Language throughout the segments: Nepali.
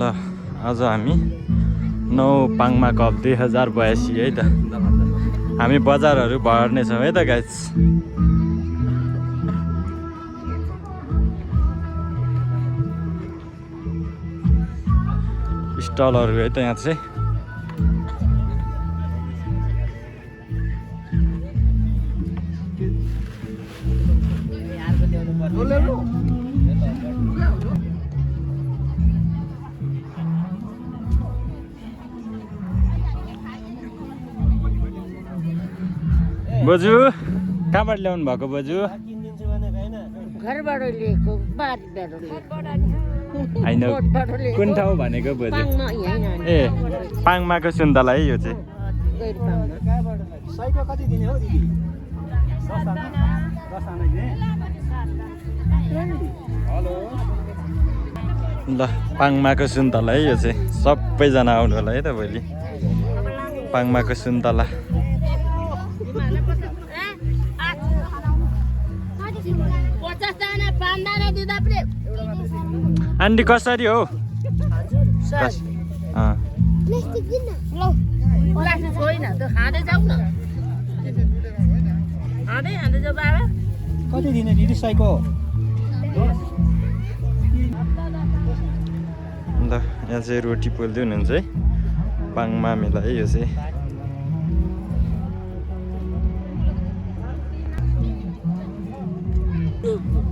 ल आज हामी 9 पाङमा कप 2082 है त। हामी बजारहरू भर्ने छौँ है त गाइस। स्टलहरू है त यहाँ चाहिँ। बजू कहाँबाट ल्याउनु भएको बजू? घरबाट लिएको बारीबाट लिएको होइन कुन ठाउँ भनेको बजू? ए पाङमाको सुन्तला है यो चाहिँ। कति दिने हो दिदी? हेलो ल पाङमाको सुन्तला है यो चाहिँ। सबैजना आउनु होला है त भोलि पाङमाको सुन्तला। आन्टी कसरी हो? कति दिने दिदी साइको? ल यहाँ चाहिँ रोटी पोल्दै हुनुहुन्छ है पाङमा मेला है यो चाहिँ।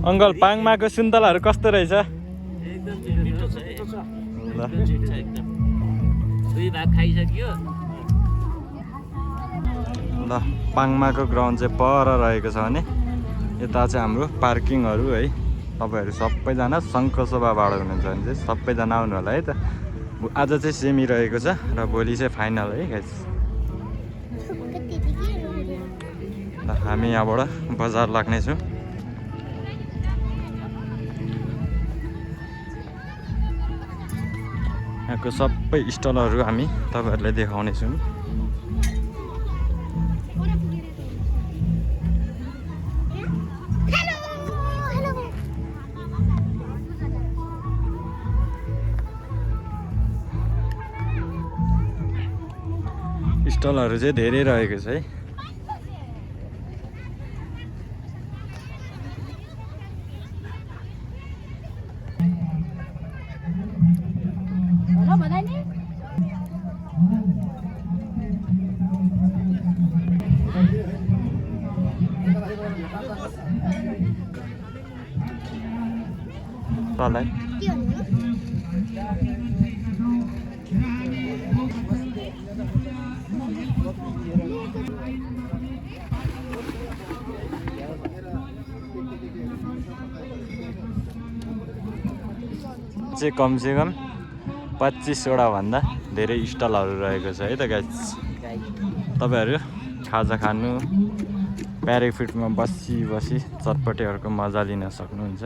अङ्कल पाङमाको सुन्तलाहरू कस्तो रहेछ? ल ल पाङमाको ग्राउन्ड चाहिँ पर रहेको छ भने यता चाहिँ हाम्रो पार्किङहरू है। तपाईँहरू सबैजना शङ्खसभाबाट हुनुहुन्छ भने चाहिँ सबैजना आउनु होला है त। आज चाहिँ सेमी रहेको छ र भोलि चाहिँ फाइनल है गाइस। ल हामी यहाँबाट बजार लाग्नेछौँ। यहाँको सबै स्टलहरू हामी तपाईँहरूलाई देखाउनेछौँ। स्टलहरू चाहिँ धेरै रहेको छ है। तलाई चाहिँ कमसेकम 25वटा भन्दा धेरै स्टलहरू रहेको छ है त गाइस। तपाईँहरू खाजा खानु प्याराफिटमा बसी चटपटेहरूको मजा लिन सक्नुहुन्छ।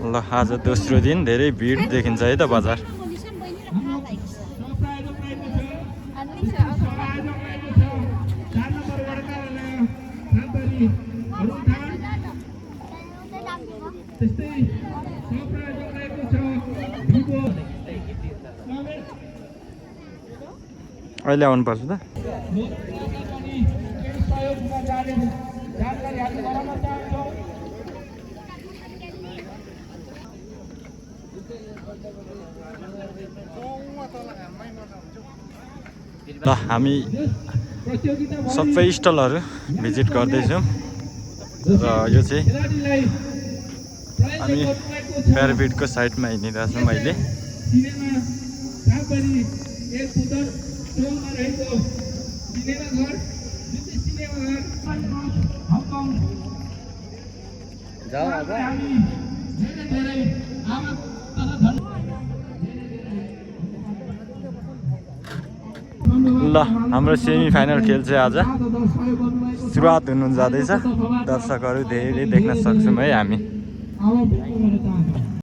ल आज दोस्रो दिन धेरै भिड देखिन्छ है त बजार। अहिले आउनुपर्छ त। ल हामी सबै स्टलहरू भिजिट गर्दैछौँ र यो चाहिँ हामी प्याराफिटको साइडमा हिँडिरहेको छौँ अहिले। जाऊ अब ल हाम्रो सेमी फाइनल खेल चाहिँ आज सुरुवात हुनु जाँदैछ। दर्शकहरू धेरै देख्न सक्छौँ है हामी।